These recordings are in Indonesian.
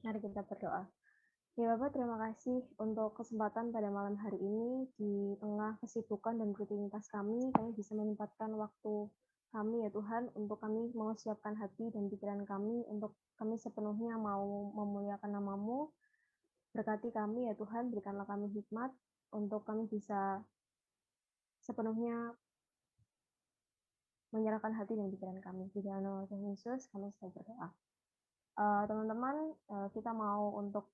Mari kita berdoa. Ya Bapak, terima kasih untuk kesempatan pada malam hari ini. Di tengah kesibukan dan rutinitas kami bisa menyempatkan waktu kami ya Tuhan, untuk kami mau siapkan hati dan pikiran kami, untuk kami sepenuhnya mau memuliakan nama-Mu. Berkati kami ya Tuhan, berikanlah kami hikmat, untuk kami bisa sepenuhnya menyerahkan hati dan pikiran kami. Di dalam nama Tuhan Yesus, kami sedang berdoa. Teman-teman, kita mau untuk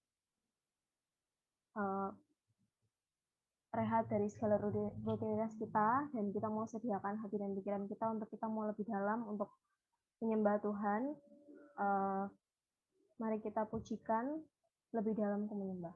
rehat dari segala rutinitas kita, dan kita mau sediakan hati dan pikiran kita untuk kita mau lebih dalam untuk menyembah Tuhan. Mari kita pujikan lebih dalam ke menyembah.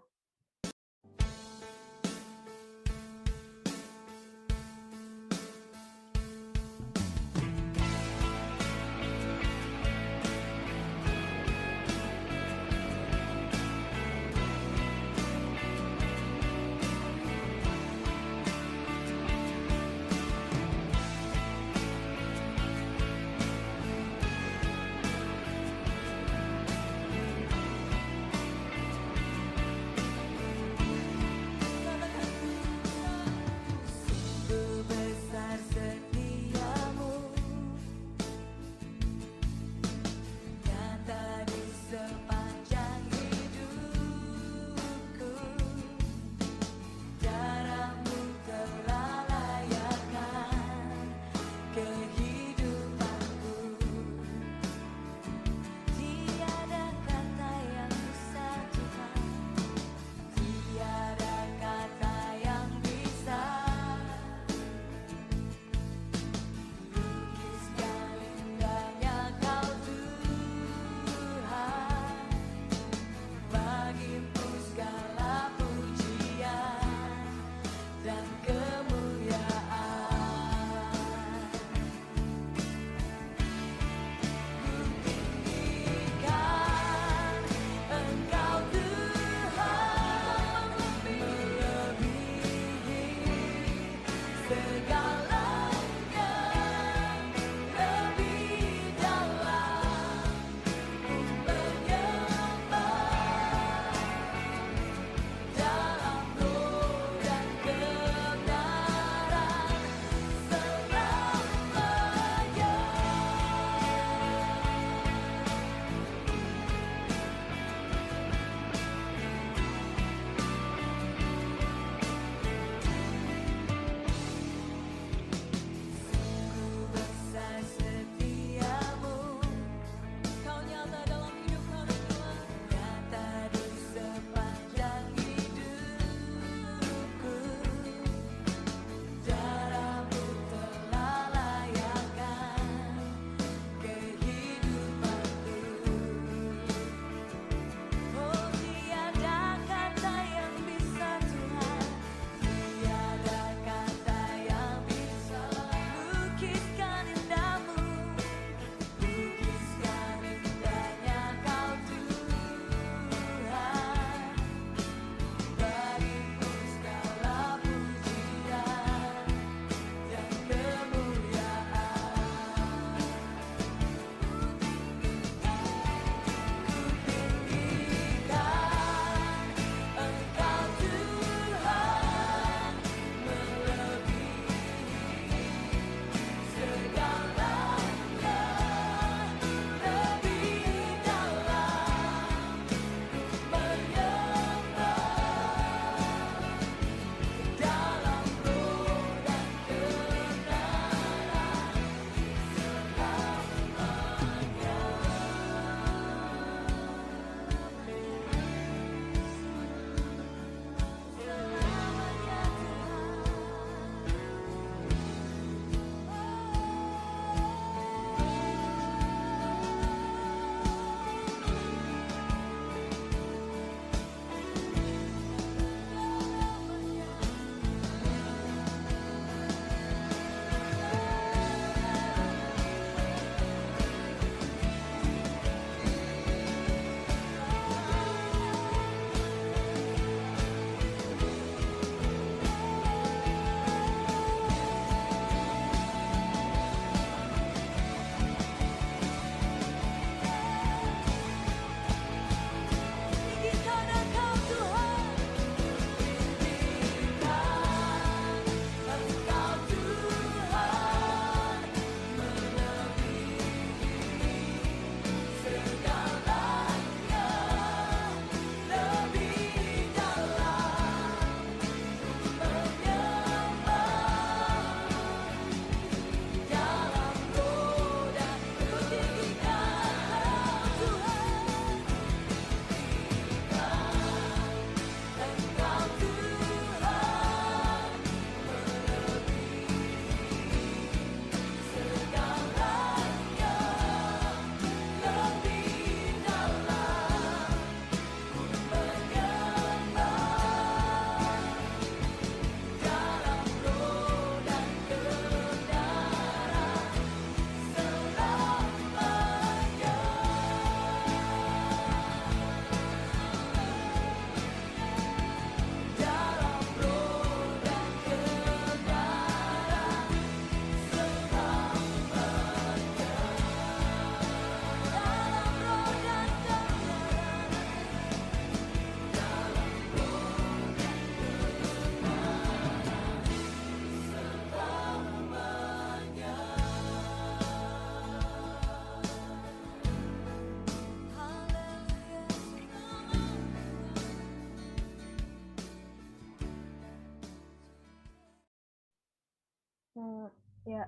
Ya,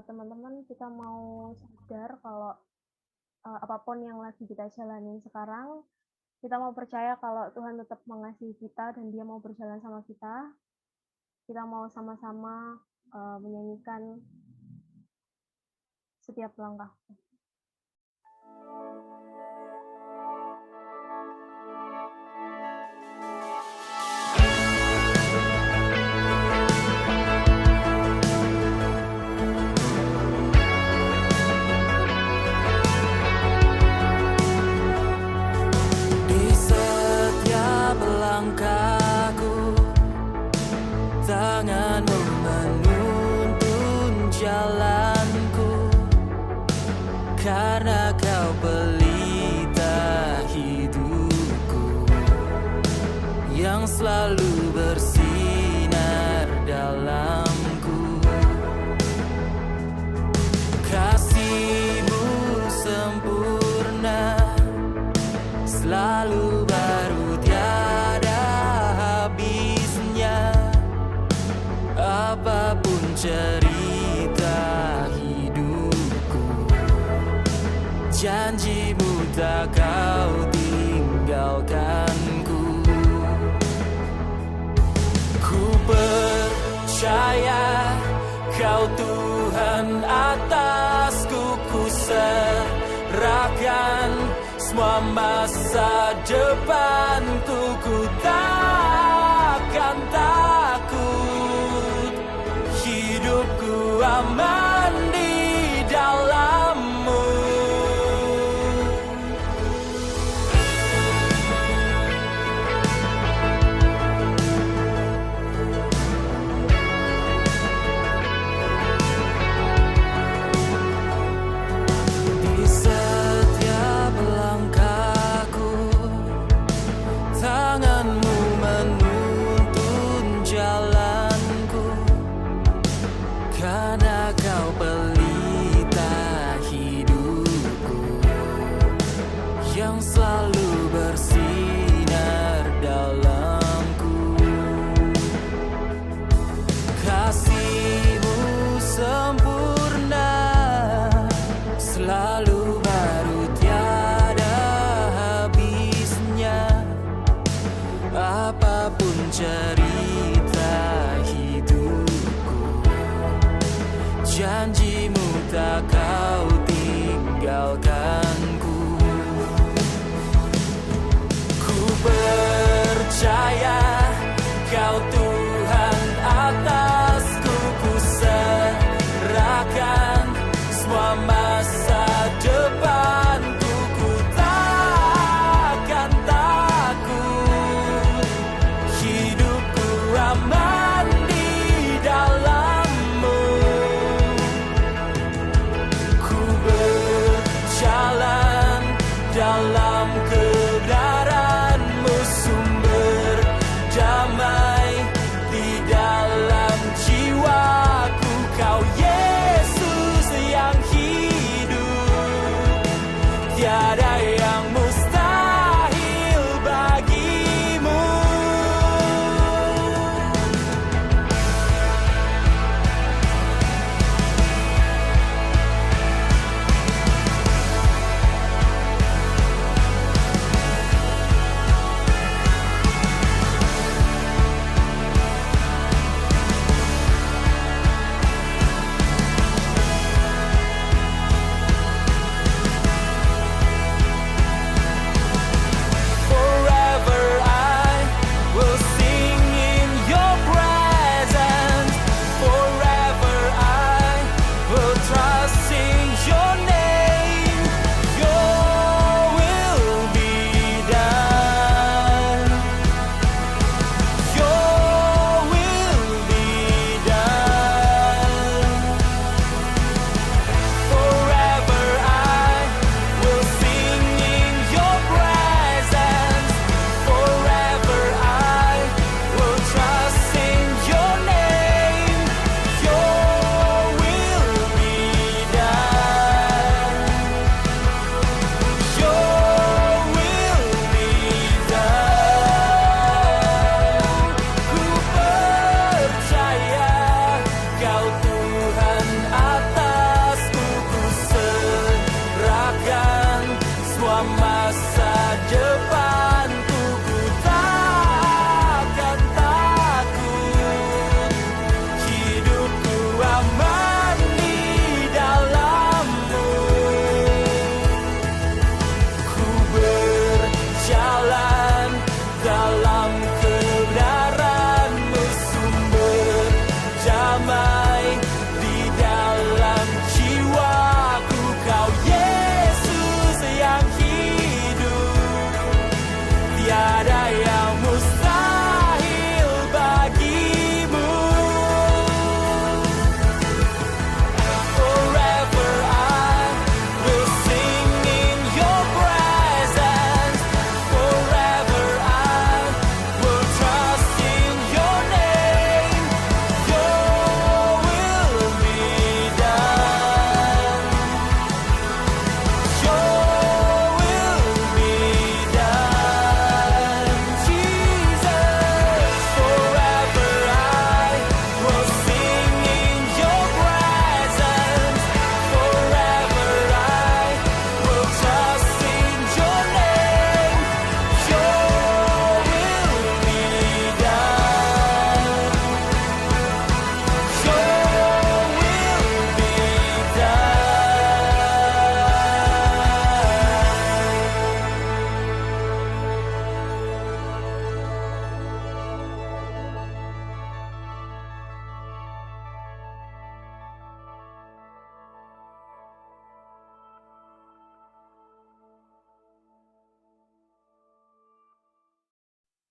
teman-teman, kita mau sadar kalau apapun yang lagi kita jalanin sekarang, kita mau percaya kalau Tuhan tetap mengasihi kita dan Dia mau berjalan sama kita. Kita mau sama-sama menyanyikan setiap langkah. Di setiap langkahku, tanganmu menuntun jalanku, karena kau pelita hidupku yang selalu bersinar dalamku. Kasih-Mu sempurna, selalu baru, tiada habisnya. Apapun cerita hidupku, janji-Mu tak kau tinggalkanku. Ku percaya Kau Tuhan atasku, ku serahkan semua masa depanku. Ku takkan takut, hidupku aman di dalam-Mu. Di setiap langkahku, tangan-Mu menuntun jalanku, karena Kau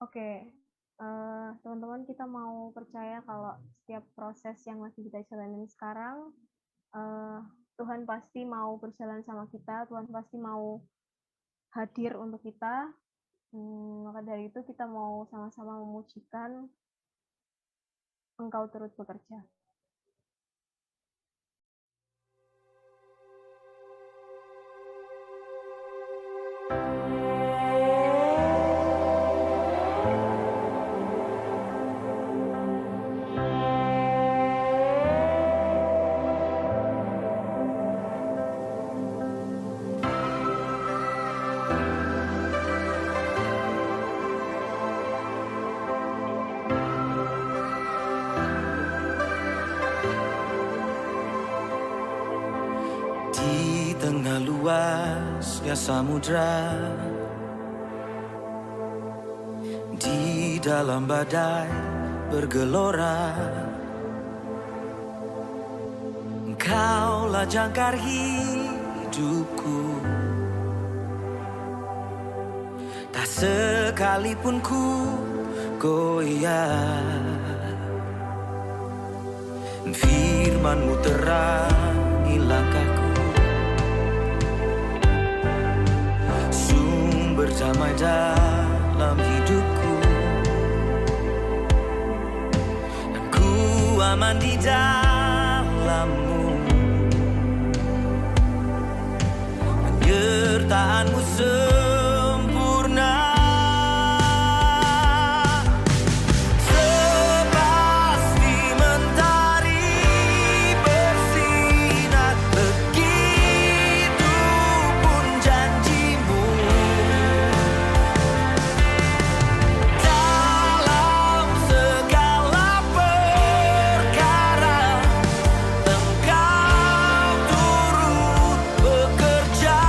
Oke, teman-teman kita mau percaya kalau setiap proses yang lagi kita jalanin sekarang, Tuhan pasti mau berjalan sama kita, Tuhan pasti mau hadir untuk kita. Maka dari itu kita mau sama-sama memujikan Engkau turut bekerja. Di tengah luasnya samudra, di dalam badai bergelora, Engkaulah jangkar hidupku. Tak sekalipun ku goyah, firman-Mu terangi langkahku, sumber damai dalam hidupku, dan ku aman di dalam-Mu. Penyertaan-Mu sempurna, sepasti mentari bersinar, begitu pun janji-Mu. Dalam segala perkara, Engkau turut bekerja.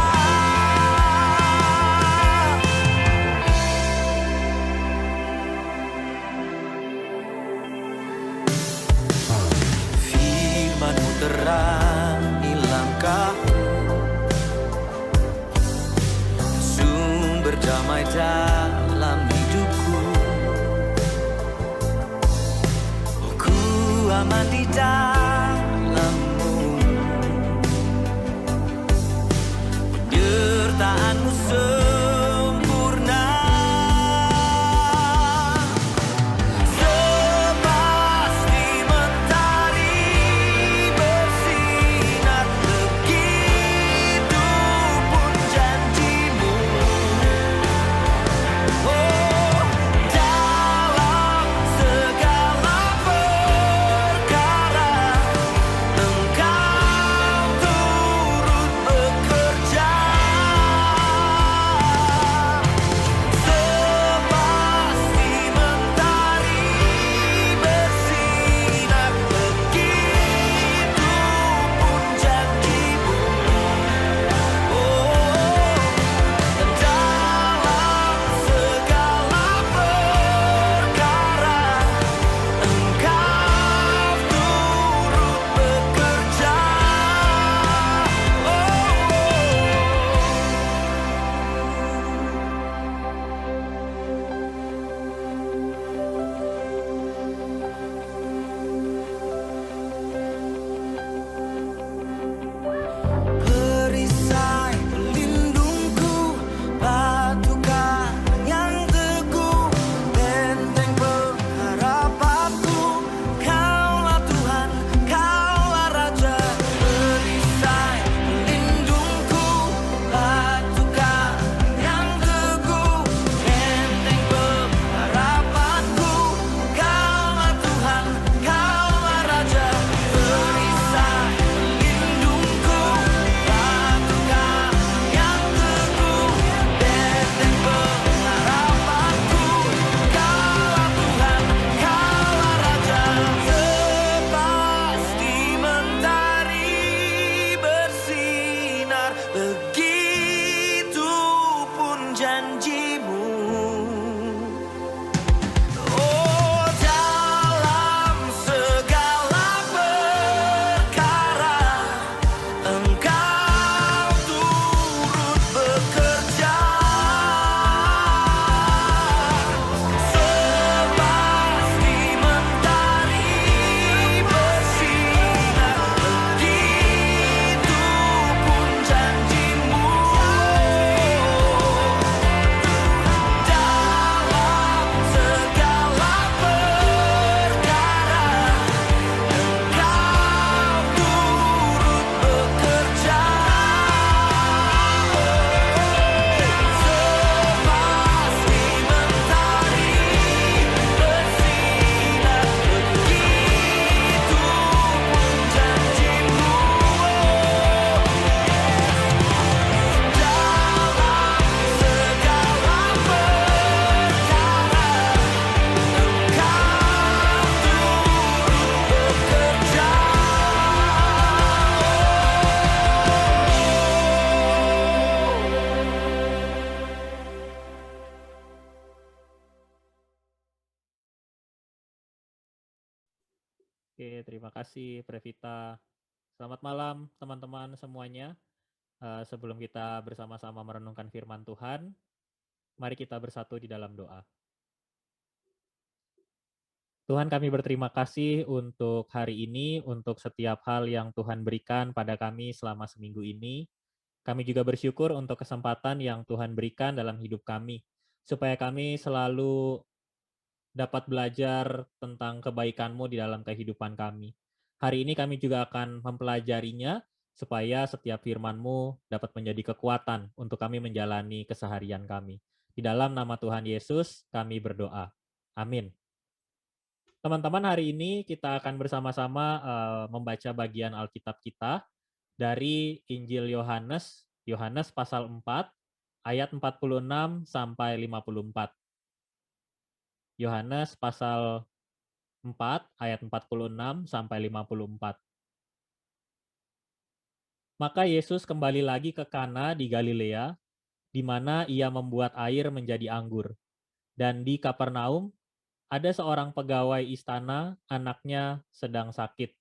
Oke, terima kasih Previta. Selamat malam teman-teman semuanya. Sebelum kita bersama-sama merenungkan firman Tuhan, mari kita bersatu di dalam doa. Tuhan, kami berterima kasih untuk hari ini, untuk setiap hal yang Tuhan berikan pada kami selama seminggu ini. Kami juga bersyukur untuk kesempatan yang Tuhan berikan dalam hidup kami, supaya kami selalu dapat belajar tentang kebaikan-Mu di dalam kehidupan kami. Hari ini kami juga akan mempelajarinya, supaya setiap firman-Mu dapat menjadi kekuatan untuk kami menjalani keseharian kami. Di dalam nama Tuhan Yesus kami berdoa. Amin. Teman-teman, hari ini kita akan bersama-sama membaca bagian Alkitab kita dari Injil Yohanes, Yohanes pasal 4, ayat 46 sampai 54. Yohanes pasal 4, ayat 46 sampai 54. Maka Yesus kembali lagi ke Kana di Galilea, di mana ia membuat air menjadi anggur. Dan di Kapernaum, ada seorang pegawai istana, anaknya sedang sakit.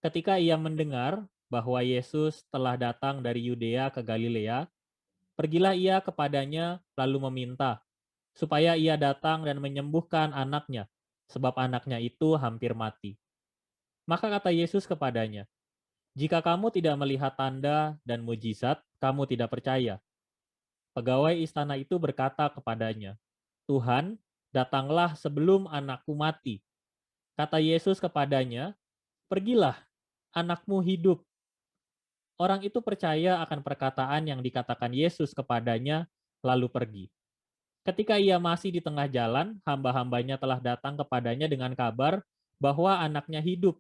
Ketika ia mendengar bahwa Yesus telah datang dari Yudea ke Galilea, pergilah ia kepadanya lalu meminta supaya ia datang dan menyembuhkan anaknya, sebab anaknya itu hampir mati. Maka kata Yesus kepadanya, "Jika kamu tidak melihat tanda dan mujizat, kamu tidak percaya." Pegawai istana itu berkata kepadanya, "Tuhan, datanglah sebelum anakku mati." Kata Yesus kepadanya, "Pergilah, anakmu hidup." Orang itu percaya akan perkataan yang dikatakan Yesus kepadanya, lalu pergi. Ketika ia masih di tengah jalan, hamba-hambanya telah datang kepadanya dengan kabar bahwa anaknya hidup.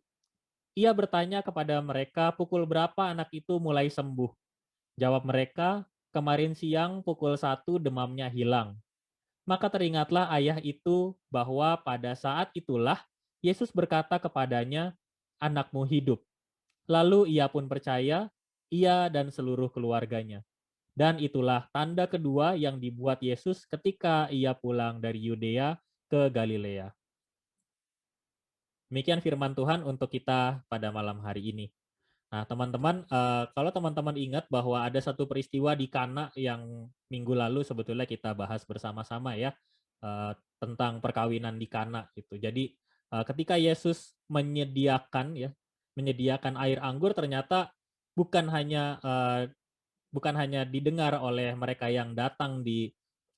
Ia bertanya kepada mereka pukul berapa anak itu mulai sembuh. Jawab mereka, "Kemarin siang pukul 1 demamnya hilang." Maka teringatlah ayah itu bahwa pada saat itulah Yesus berkata kepadanya, "Anakmu hidup." Lalu ia pun percaya, ia dan seluruh keluarganya. Dan itulah tanda kedua yang dibuat Yesus ketika ia pulang dari Yudea ke Galilea. Demikian firman Tuhan untuk kita pada malam hari ini. Nah, teman-teman, kalau teman-teman ingat bahwa ada satu peristiwa di Kana yang minggu lalu sebetulnya kita bahas bersama-sama ya, tentang perkawinan di Kana gitu. Jadi, ketika Yesus menyediakan air anggur, ternyata bukan hanya bukan hanya didengar oleh mereka yang datang di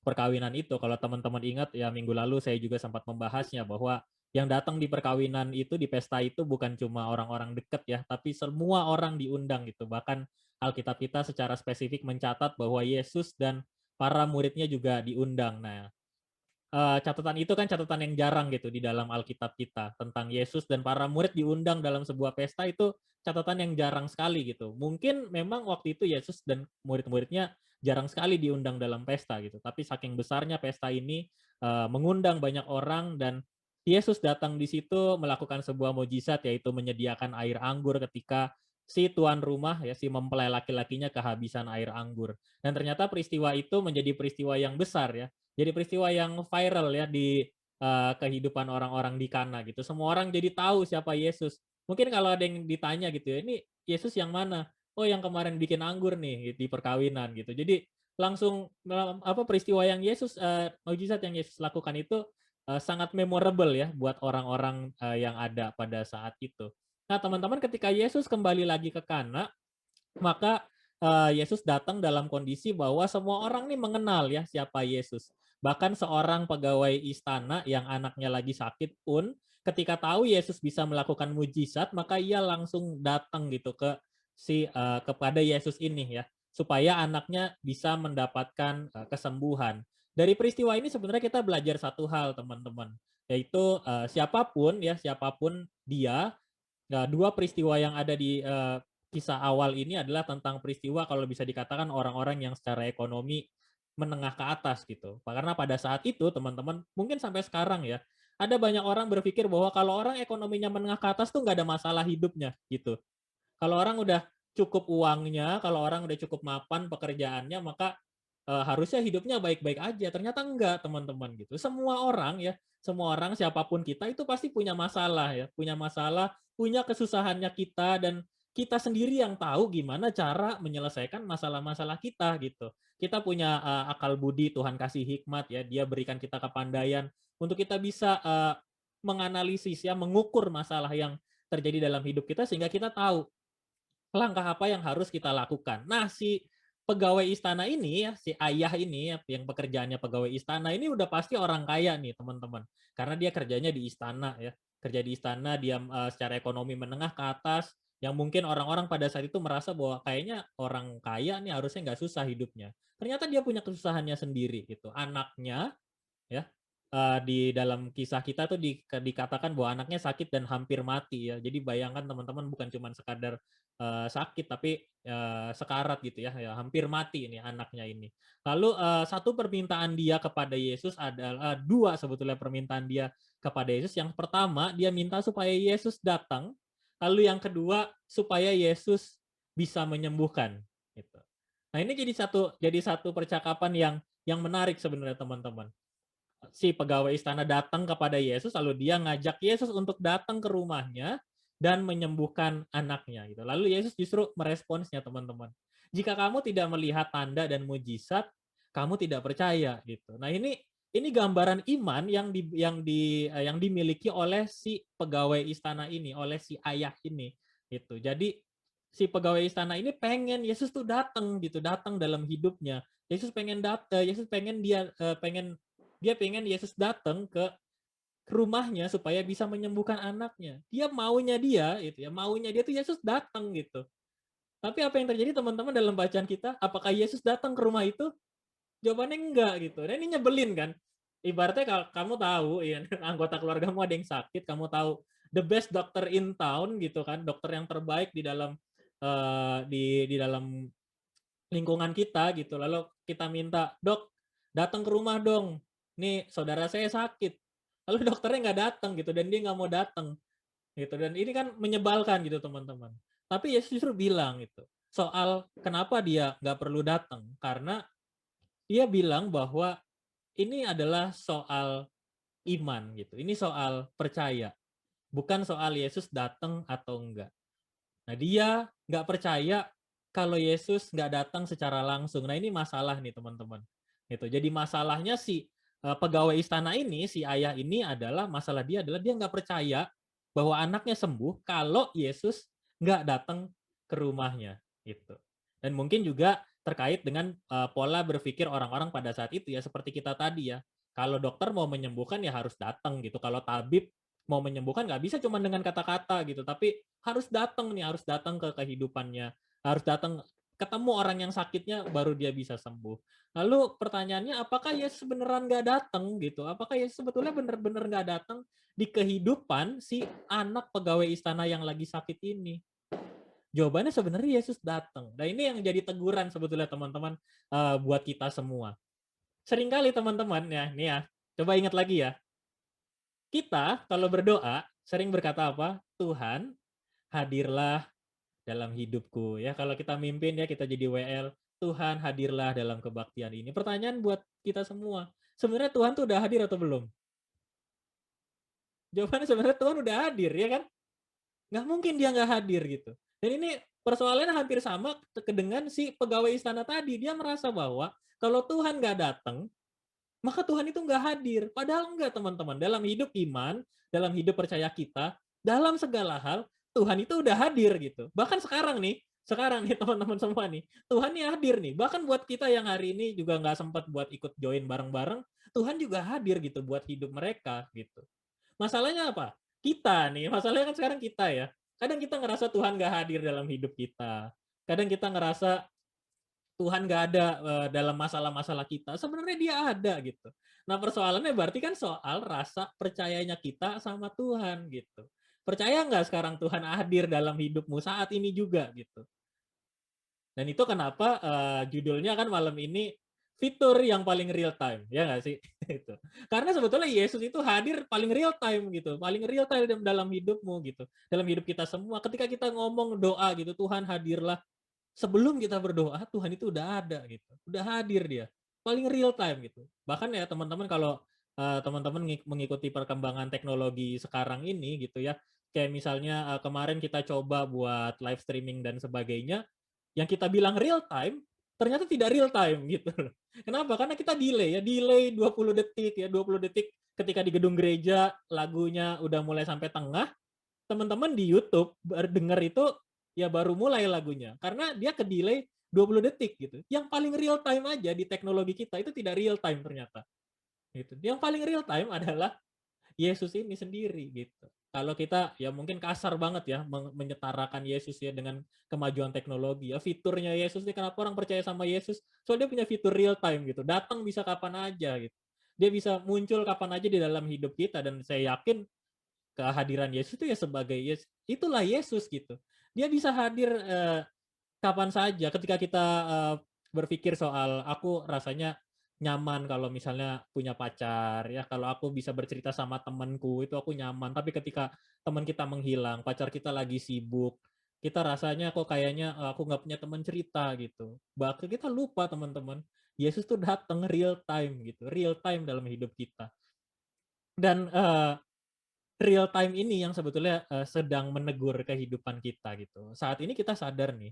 perkawinan itu. Kalau teman-teman ingat ya, minggu lalu saya juga sempat membahasnya bahwa yang datang di perkawinan itu, di pesta itu bukan cuma orang-orang dekat ya, tapi semua orang diundang gitu. Bahkan Alkitab kita secara spesifik mencatat bahwa Yesus dan para muridnya juga diundang. Nah, catatan itu kan catatan yang jarang gitu di dalam Alkitab kita, tentang Yesus dan para murid diundang dalam sebuah pesta. Itu catatan yang jarang sekali gitu. Mungkin memang waktu itu Yesus dan murid-muridnya jarang sekali diundang dalam pesta gitu, tapi saking besarnya pesta ini mengundang banyak orang, dan Yesus datang di situ melakukan sebuah mujizat, yaitu menyediakan air anggur ketika si tuan rumah ya, si mempelai laki-lakinya kehabisan air anggur. Dan ternyata peristiwa itu menjadi peristiwa yang besar ya, jadi peristiwa yang viral ya di kehidupan orang-orang di Kana gitu. Semua orang jadi tahu siapa Yesus. Mungkin kalau ada yang ditanya gitu ya, "Ini Yesus yang mana?" "Oh, yang kemarin bikin anggur nih di perkawinan," gitu. Jadi langsung peristiwa yang mujizat yang Yesus lakukan itu sangat memorable ya buat orang-orang yang ada pada saat itu. Nah, teman-teman, ketika Yesus kembali lagi ke Kana, maka Yesus datang dalam kondisi bahwa semua orang nih mengenal ya siapa Yesus. Bahkan seorang pegawai istana yang anaknya lagi sakit pun ketika tahu Yesus bisa melakukan mujizat, maka ia langsung datang gitu kepada Yesus ini ya, supaya anaknya bisa mendapatkan kesembuhan. Dari peristiwa ini sebenarnya kita belajar satu hal, teman-teman, yaitu siapapun dia. Nah, dua peristiwa yang ada di kisah awal ini adalah tentang peristiwa kalau bisa dikatakan orang-orang yang secara ekonomi menengah ke atas gitu. Karena pada saat itu teman-teman, mungkin sampai sekarang ya, ada banyak orang berpikir bahwa kalau orang ekonominya menengah ke atas tuh nggak ada masalah hidupnya gitu. Kalau orang udah cukup uangnya, kalau orang udah cukup mapan pekerjaannya, maka harusnya hidupnya baik-baik aja. Ternyata enggak, teman-teman gitu. Semua orang ya, semua orang siapapun kita itu pasti punya masalah ya, punya masalah, punya kesusahannya kita dan kita sendiri yang tahu gimana cara menyelesaikan masalah-masalah kita gitu. Kita punya akal budi, Tuhan kasih hikmat ya, Dia berikan kita kepandaian untuk kita bisa menganalisis ya, mengukur masalah yang terjadi dalam hidup kita sehingga kita tahu langkah apa yang harus kita lakukan. Nah, si pegawai istana ini ya, si ayah ini ya, yang pekerjaannya pegawai istana ini udah pasti orang kaya nih, teman-teman. Karena dia kerjanya di istana ya. Kerja di istana, dia secara ekonomi menengah ke atas, yang mungkin orang-orang pada saat itu merasa bahwa kayaknya orang kaya nih harusnya nggak susah hidupnya. Ternyata dia punya kesusahannya sendiri gitu. Anaknya ya, di dalam kisah kita tuh dikatakan bahwa anaknya sakit dan hampir mati ya. Jadi bayangkan teman-teman bukan cuma sekadar, sakit tapi, sekarat gitu ya, ya hampir mati ini anaknya ini. Lalu, satu permintaan dia kepada Yesus adalah 2 sebetulnya permintaan dia kepada Yesus. Yang pertama dia minta supaya Yesus datang, lalu yang kedua supaya Yesus bisa menyembuhkan, gitu. Nah ini jadi satu percakapan yang menarik sebenarnya teman-teman. Si pegawai istana datang kepada Yesus, lalu dia ngajak Yesus untuk datang ke rumahnya dan menyembuhkan anaknya gitu. Lalu Yesus justru meresponsnya teman-teman. Jika kamu tidak melihat tanda dan mujizat, kamu tidak percaya gitu. Nah ini gambaran iman yang dimiliki oleh si pegawai istana ini, oleh si ayah ini gitu. Jadi si pegawai istana ini pengen Yesus tuh datang gitu, datang dalam hidupnya. Yesus pengen dia pengen Yesus datang ke rumahnya supaya bisa menyembuhkan anaknya. Maunya dia tuh Yesus datang gitu. Tapi apa yang terjadi teman-teman dalam bacaan kita? Apakah Yesus datang ke rumah itu? Jawabannya enggak gitu. Dan ini nyebelin kan? Ibaratnya kalau kamu tahu ya, anggota keluargamu ada yang sakit, kamu tahu the best doctor in town gitu kan, dokter yang terbaik di dalam di dalam lingkungan kita gitu. Lalu kita minta, "Dok, datang ke rumah dong. Nih saudara saya sakit." Lalu dokternya nggak datang gitu dan dia nggak mau datang gitu. Dan ini kan menyebalkan gitu teman-teman. Tapi Yesus justru bilang gitu soal kenapa dia nggak perlu datang karena dia bilang bahwa ini adalah soal iman gitu. Ini soal percaya, bukan soal Yesus datang atau enggak. Nah, dia nggak percaya kalau Yesus nggak datang secara langsung. Nah, ini masalah nih teman-teman. Gitu. Jadi masalahnya si pegawai istana ini, si ayah ini masalah dia adalah dia nggak percaya bahwa anaknya sembuh kalau Yesus nggak datang ke rumahnya. Gitu. Dan mungkin juga terkait dengan pola berpikir orang-orang pada saat itu ya, seperti kita tadi ya. Kalau dokter mau menyembuhkan ya harus datang gitu. Kalau tabib mau menyembuhkan nggak bisa cuma dengan kata-kata gitu, tapi harus datang ke kehidupannya, harus datang ketemu orang yang sakitnya baru dia bisa sembuh. Lalu pertanyaannya apakah Yesus beneran nggak datang gitu? Apakah Yesus sebetulnya bener-bener nggak datang di kehidupan si anak pegawai istana yang lagi sakit ini? Jawabannya sebenarnya Yesus datang. Nah ini yang jadi teguran sebetulnya teman-teman buat kita semua. Seringkali teman-teman ya, nih ya, coba ingat lagi ya. Kita kalau berdoa sering berkata apa? Tuhan, hadirlah dalam hidupku ya. Kalau kita mimpin ya kita jadi WL, Tuhan hadirlah dalam kebaktian ini. Pertanyaan buat kita semua. Sebenarnya Tuhan tuh udah hadir atau belum? Jawabannya sebenarnya Tuhan udah hadir ya kan? Nggak mungkin dia nggak hadir gitu. Dan ini persoalannya hampir sama dengan si pegawai istana tadi. Dia merasa bahwa kalau Tuhan nggak datang, maka Tuhan itu nggak hadir. Padahal enggak teman-teman. Dalam hidup iman, dalam hidup percaya kita, dalam segala hal, Tuhan itu udah hadir gitu. Bahkan sekarang nih teman-teman semua nih, Tuhan nih hadir nih. Bahkan buat kita yang hari ini juga nggak sempat buat ikut join bareng-bareng, Tuhan juga hadir gitu buat hidup mereka gitu. Masalahnya apa? Kita nih, masalahnya kan sekarang kita ya. Kadang kita ngerasa Tuhan nggak hadir dalam hidup kita. Kadang kita ngerasa Tuhan nggak ada dalam masalah-masalah kita. Sebenarnya dia ada gitu. Nah persoalannya berarti kan soal rasa percayanya kita sama Tuhan gitu. Percaya nggak sekarang Tuhan hadir dalam hidupmu saat ini juga gitu. Dan itu kenapa judulnya kan malam ini fitur yang paling real time, ya nggak sih? Itu. Karena sebetulnya Yesus itu hadir paling real time gitu, paling real time dalam hidupmu gitu, dalam hidup kita semua. Ketika kita ngomong doa gitu, Tuhan hadirlah. Sebelum kita berdoa, Tuhan itu udah ada gitu, udah hadir dia. paling real time gitu. Bahkan ya teman-teman kalau teman-teman mengikuti perkembangan teknologi sekarang ini gitu ya, kayak misalnya kemarin kita coba buat live streaming dan sebagainya, yang kita bilang real time, ternyata tidak real time gitu loh. Kenapa? Karena kita delay 20 detik ya, 20 detik ketika di gedung gereja lagunya udah mulai sampai tengah, teman-teman di YouTube denger itu ya baru mulai lagunya. Karena dia ke-delay 20 detik gitu. Yang paling real time aja di teknologi kita itu tidak real time ternyata. Gitu. Yang paling real time adalah Yesus ini sendiri gitu. Kalau kita ya mungkin kasar banget ya menyetarakan Yesus ya dengan kemajuan teknologi. Ya fiturnya Yesus ini kenapa orang percaya sama Yesus? Soalnya dia punya fitur real time gitu. Datang bisa kapan aja gitu. Dia bisa muncul kapan aja di dalam hidup kita dan saya yakin kehadiran Yesus itu ya sebagai itulah Yesus gitu. Dia bisa hadir kapan saja ketika kita berpikir soal aku rasanya nyaman kalau misalnya punya pacar ya, kalau aku bisa bercerita sama temanku itu aku nyaman. Tapi ketika teman kita menghilang, pacar kita lagi sibuk, kita rasanya kok kayaknya aku nggak punya teman cerita gitu. Bahkan kita lupa teman-teman, Yesus tuh datang real time gitu, real time dalam hidup kita. Dan real time ini yang sebetulnya sedang menegur kehidupan kita gitu. Saat ini kita sadar nih,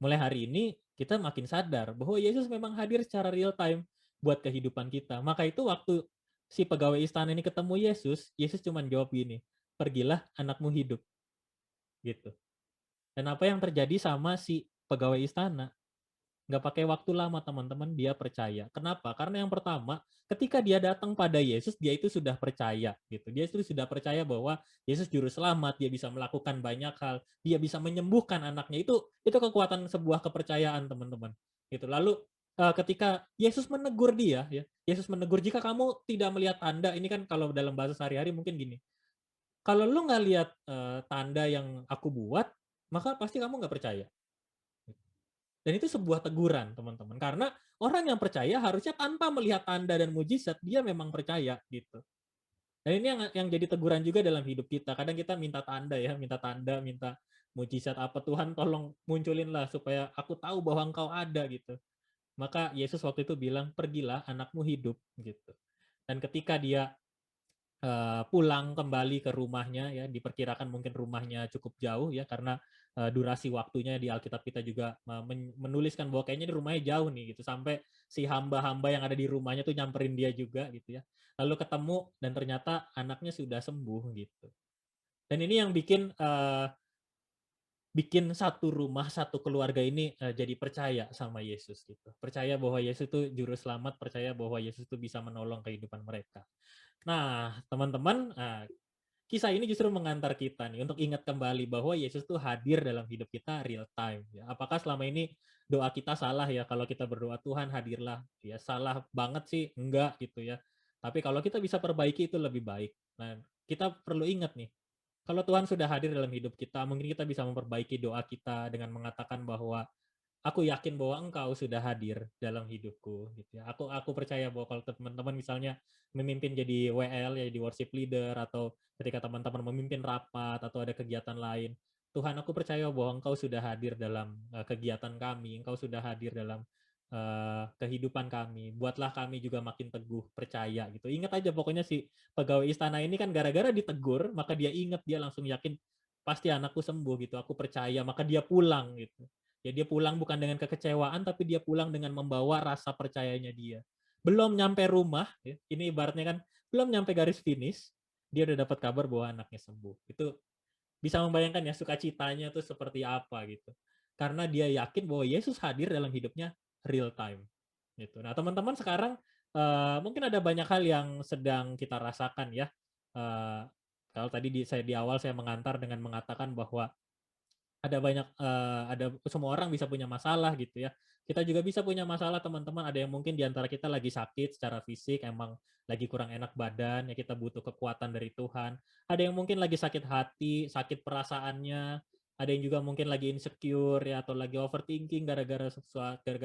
mulai hari ini kita makin sadar bahwa Yesus memang hadir secara real time buat kehidupan kita. Maka itu waktu si pegawai istana ini ketemu Yesus, Yesus cuma jawab gini, "Pergilah, anakmu hidup." Gitu. Dan apa yang terjadi sama si pegawai istana? Nggak pakai waktu lama teman-teman, dia percaya. Kenapa? Karena yang pertama, ketika dia datang pada Yesus, dia itu sudah percaya gitu. Dia itu sudah percaya bahwa Yesus juru selamat, dia bisa melakukan banyak hal, dia bisa menyembuhkan anaknya. Itu kekuatan sebuah kepercayaan teman-teman. Gitu. Lalu ketika Yesus menegur dia, ya, Yesus menegur jika kamu tidak melihat tanda, ini kan kalau dalam bahasa sehari-hari mungkin gini. Kalau lu nggak lihat tanda yang aku buat, maka pasti kamu nggak percaya. Dan itu sebuah teguran, teman-teman. Karena orang yang percaya harusnya tanpa melihat tanda dan mujizat, dia memang percaya gitu. Dan ini yang jadi teguran juga dalam hidup kita. Kadang kita minta tanda ya, minta tanda, minta mujizat apa, Tuhan tolong munculinlah supaya aku tahu bahwa Engkau ada gitu. Maka Yesus waktu itu bilang, "Pergilah, anakmu hidup." gitu. Dan ketika dia pulang kembali ke rumahnya ya, diperkirakan mungkin rumahnya cukup jauh ya karena durasi waktunya di Alkitab kita juga menuliskan bahwa kayaknya di rumahnya jauh nih gitu sampai si hamba-hamba yang ada di rumahnya tuh nyamperin dia juga gitu ya. Lalu ketemu dan ternyata anaknya sudah sembuh gitu. Dan ini yang bikin satu rumah, satu keluarga ini jadi percaya sama Yesus gitu. Percaya bahwa Yesus itu juru selamat, percaya bahwa Yesus itu bisa menolong kehidupan mereka. Nah, teman-teman, kisah ini justru mengantar kita nih untuk ingat kembali bahwa Yesus tuh hadir dalam hidup kita real time. Ya. Apakah selama ini doa kita salah ya kalau kita berdoa Tuhan hadirlah? Ya salah banget sih, enggak gitu ya. Tapi kalau kita bisa perbaiki itu lebih baik. Nah, kita perlu ingat nih, kalau Tuhan sudah hadir dalam hidup kita, mungkin kita bisa memperbaiki doa kita dengan mengatakan bahwa aku yakin bahwa Engkau sudah hadir dalam hidupku gitu ya. Aku percaya bahwa kalau teman-teman misalnya memimpin jadi WL ya di worship leader atau ketika teman-teman memimpin rapat atau ada kegiatan lain, Tuhan aku percaya bahwa Engkau sudah hadir dalam kegiatan kami, Engkau sudah hadir dalam kehidupan kami. Buatlah kami juga makin teguh percaya gitu. Ingat aja pokoknya si pegawai istana ini kan gara-gara ditegur, maka dia ingat, dia langsung yakin pasti anakku sembuh gitu. Aku percaya, maka dia pulang gitu. Ya dia pulang bukan dengan kekecewaan, tapi dia pulang dengan membawa rasa percayanya dia. Belum nyampe rumah, ya, ini ibaratnya kan belum nyampe garis finish, dia udah dapat kabar bahwa anaknya sembuh. Itu bisa membayangkan ya sukacitanya tuh seperti apa gitu. Karena dia yakin bahwa Yesus hadir dalam hidupnya real time. Gitu. Nah teman-teman sekarang mungkin ada banyak hal yang sedang kita rasakan ya. Eh, kalau tadi saya di awal saya mengantar dengan mengatakan bahwa ada banyak ada semua orang bisa punya masalah gitu ya. Kita juga bisa punya masalah teman-teman, ada yang mungkin di antara kita lagi sakit secara fisik, emang lagi kurang enak badan, ya kita butuh kekuatan dari Tuhan. Ada yang mungkin lagi sakit hati, sakit perasaannya, ada yang juga mungkin lagi insecure ya atau lagi overthinking gara-gara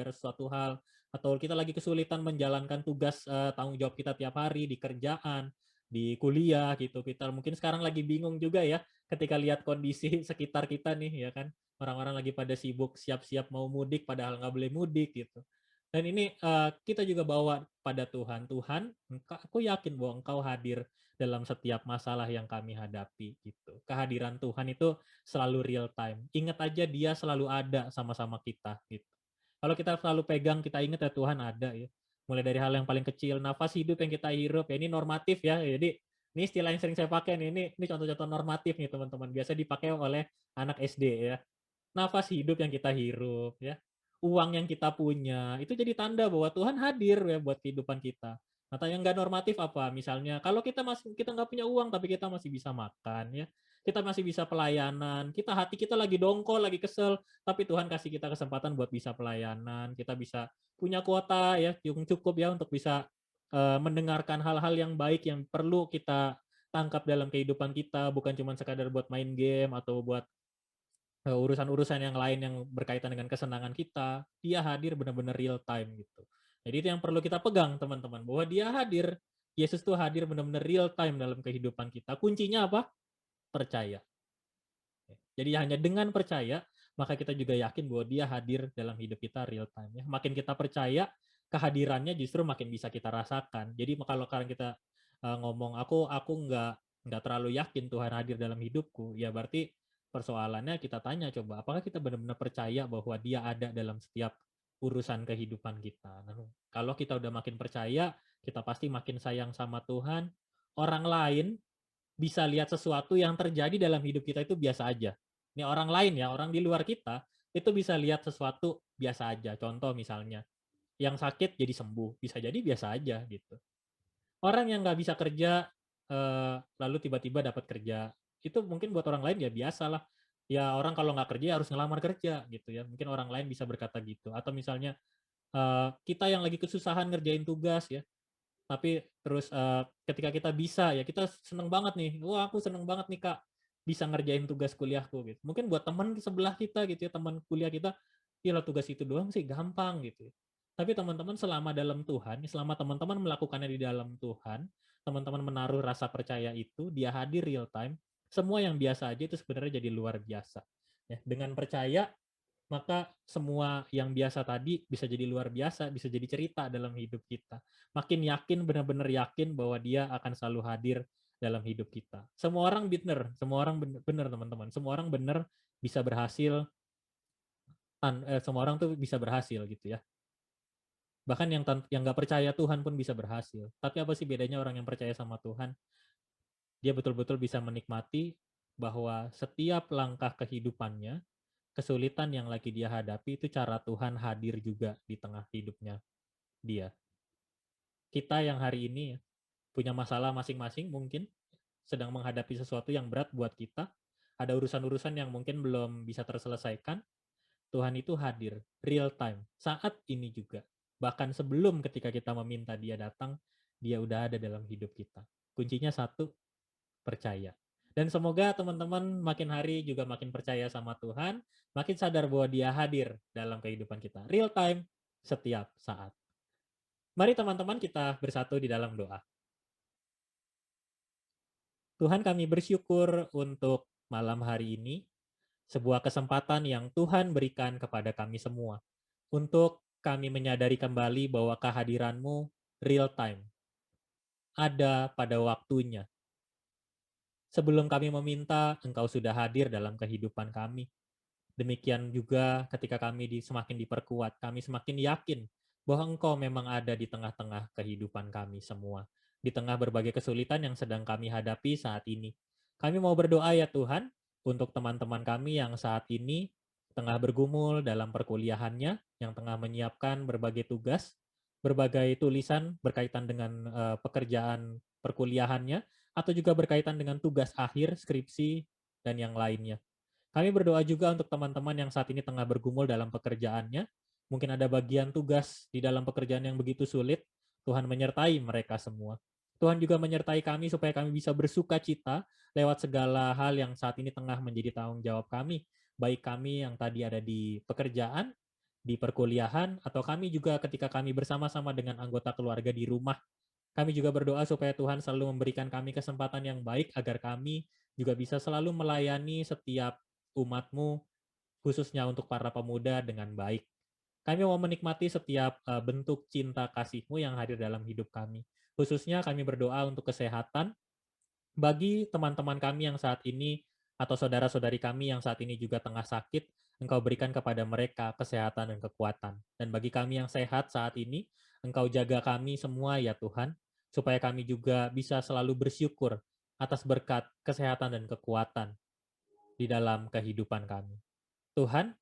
sesuatu hal, atau kita lagi kesulitan menjalankan tugas tanggung jawab kita tiap hari di kerjaan, di kuliah gitu. Kita mungkin sekarang lagi bingung juga ya ketika lihat kondisi sekitar kita nih ya kan, orang-orang lagi pada sibuk siap-siap mau mudik padahal nggak boleh mudik gitu. Dan ini kita juga bawa pada Tuhan. Tuhan, aku yakin bahwa Engkau hadir dalam setiap masalah yang kami hadapi gitu. Kehadiran Tuhan itu selalu real time. Ingat aja dia selalu ada sama-sama kita gitu. Kalau kita selalu pegang, kita ingat ya Tuhan ada ya. Mulai dari hal yang paling kecil, nafas hidup yang kita hirup ya, ini normatif ya. Jadi ini istilah yang sering saya pakai nih. Ini contoh-contoh normatif nih teman-teman. Biasa dipakai oleh anak SD ya. Nafas hidup yang kita hirup ya, uang yang kita punya, itu jadi tanda bahwa Tuhan hadir ya buat kehidupan kita. Nah, yang nggak normatif apa? Misalnya kalau kita nggak punya uang tapi kita masih bisa makan ya, kita masih bisa pelayanan, hati kita lagi dongkol, lagi kesel, tapi Tuhan kasih kita kesempatan buat bisa pelayanan, kita bisa punya kuota ya yang cukup ya untuk bisa mendengarkan hal-hal yang baik yang perlu kita tangkap dalam kehidupan kita, bukan cuma sekadar buat main game atau buat urusan-urusan yang lain yang berkaitan dengan kesenangan kita, dia hadir benar-benar real time gitu. Jadi itu yang perlu kita pegang teman-teman, bahwa dia hadir, Yesus tuh hadir benar-benar real time dalam kehidupan kita. Kuncinya apa? Percaya. Jadi hanya dengan percaya, maka kita juga yakin bahwa dia hadir dalam hidup kita real time ya. Makin kita percaya, kehadirannya justru makin bisa kita rasakan. Jadi kalau sekarang kita ngomong aku nggak terlalu yakin Tuhan hadir dalam hidupku, ya berarti persoalannya kita tanya coba, apakah kita benar-benar percaya bahwa dia ada dalam setiap urusan kehidupan kita. Nah, kalau kita udah makin percaya, kita pasti makin sayang sama Tuhan. Orang lain bisa lihat sesuatu yang terjadi dalam hidup kita itu biasa aja. Ini orang lain ya, orang di luar kita itu bisa lihat sesuatu biasa aja. Contoh misalnya, yang sakit jadi sembuh, bisa jadi biasa aja gitu. Orang yang nggak bisa kerja, lalu tiba-tiba dapat kerja, itu mungkin buat orang lain ya biasa lah. Ya orang kalau nggak kerja harus ngelamar kerja gitu ya. Mungkin orang lain bisa berkata gitu. Atau misalnya kita yang lagi kesusahan ngerjain tugas ya, tapi terus, ketika kita bisa ya, kita seneng banget nih, "Wah aku seneng banget nih Kak, bisa ngerjain tugas kuliahku," gitu. Mungkin buat teman di sebelah kita gitu ya, teman kuliah kita, "Iyalah tugas itu doang sih gampang," gitu. Tapi teman-teman selama dalam Tuhan, selama teman-teman melakukannya di dalam Tuhan, teman-teman menaruh rasa percaya itu, dia hadir real time, semua yang biasa aja itu sebenarnya jadi luar biasa. Ya, dengan percaya maka semua yang biasa tadi bisa jadi luar biasa, bisa jadi cerita dalam hidup kita. Makin yakin, benar-benar yakin bahwa dia akan selalu hadir dalam hidup kita. Semua orang benar, semua orang benar teman-teman. Semua orang benar bisa berhasil, semua orang tuh bisa berhasil gitu ya. Bahkan yang nggak percaya Tuhan pun bisa berhasil. Tapi apa sih bedanya orang yang percaya sama Tuhan? Dia betul-betul bisa menikmati bahwa setiap langkah kehidupannya, kesulitan yang lagi dia hadapi itu cara Tuhan hadir juga di tengah hidupnya dia. Kita yang hari ini punya masalah masing-masing mungkin sedang menghadapi sesuatu yang berat buat kita, ada urusan-urusan yang mungkin belum bisa terselesaikan, Tuhan itu hadir real time saat ini juga. Bahkan sebelum ketika kita meminta dia datang, dia udah ada dalam hidup kita. Kuncinya satu, percaya. Dan semoga teman-teman makin hari juga makin percaya sama Tuhan, makin sadar bahwa dia hadir dalam kehidupan kita. Real time, setiap saat. Mari teman-teman kita bersatu di dalam doa. Tuhan kami bersyukur untuk malam hari ini, sebuah kesempatan yang Tuhan berikan kepada kami semua. Untuk kami menyadari kembali bahwa kehadiran-Mu real time, ada pada waktunya. Sebelum kami meminta, Engkau sudah hadir dalam kehidupan kami. Demikian juga ketika kami semakin diperkuat, kami semakin yakin bahwa Engkau memang ada di tengah-tengah kehidupan kami semua, di tengah berbagai kesulitan yang sedang kami hadapi saat ini. Kami mau berdoa ya Tuhan, untuk teman-teman kami yang saat ini tengah bergumul dalam perkuliahannya, yang tengah menyiapkan berbagai tugas, berbagai tulisan berkaitan dengan pekerjaan perkuliahannya, atau juga berkaitan dengan tugas akhir, skripsi, dan yang lainnya. Kami berdoa juga untuk teman-teman yang saat ini tengah bergumul dalam pekerjaannya. Mungkin ada bagian tugas di dalam pekerjaan yang begitu sulit. Tuhan menyertai mereka semua. Tuhan juga menyertai kami supaya kami bisa bersuka cita lewat segala hal yang saat ini tengah menjadi tanggung jawab kami. Baik kami yang tadi ada di pekerjaan, di perkuliahan, atau kami juga ketika kami bersama-sama dengan anggota keluarga di rumah. Kami juga berdoa supaya Tuhan selalu memberikan kami kesempatan yang baik agar kami juga bisa selalu melayani setiap umat-Mu, khususnya untuk para pemuda dengan baik. Kami mau menikmati setiap bentuk cinta kasih-Mu yang hadir dalam hidup kami. Khususnya kami berdoa untuk kesehatan bagi teman-teman kami yang saat ini atau saudara-saudari kami yang saat ini juga tengah sakit, Engkau berikan kepada mereka kesehatan dan kekuatan. Dan bagi kami yang sehat saat ini, Engkau jaga kami semua ya Tuhan, supaya kami juga bisa selalu bersyukur atas berkat kesehatan dan kekuatan di dalam kehidupan kami. Tuhan,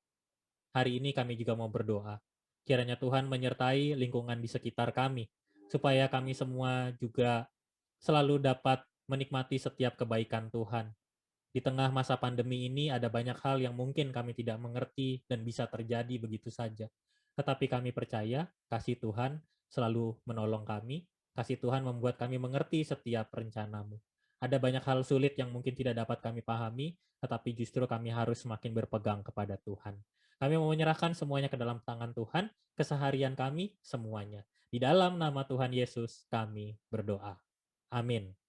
hari ini kami juga mau berdoa. Kiranya Tuhan menyertai lingkungan di sekitar kami, supaya kami semua juga selalu dapat menikmati setiap kebaikan Tuhan. Di tengah masa pandemi ini ada banyak hal yang mungkin kami tidak mengerti dan bisa terjadi begitu saja. Tetapi kami percaya kasih Tuhan selalu menolong kami, kasih Tuhan membuat kami mengerti setiap rencana-Mu. Ada banyak hal sulit yang mungkin tidak dapat kami pahami, tetapi justru kami harus semakin berpegang kepada Tuhan. Kami mau menyerahkan semuanya ke dalam tangan Tuhan, keseharian kami semuanya. Di dalam nama Tuhan Yesus kami berdoa. Amin.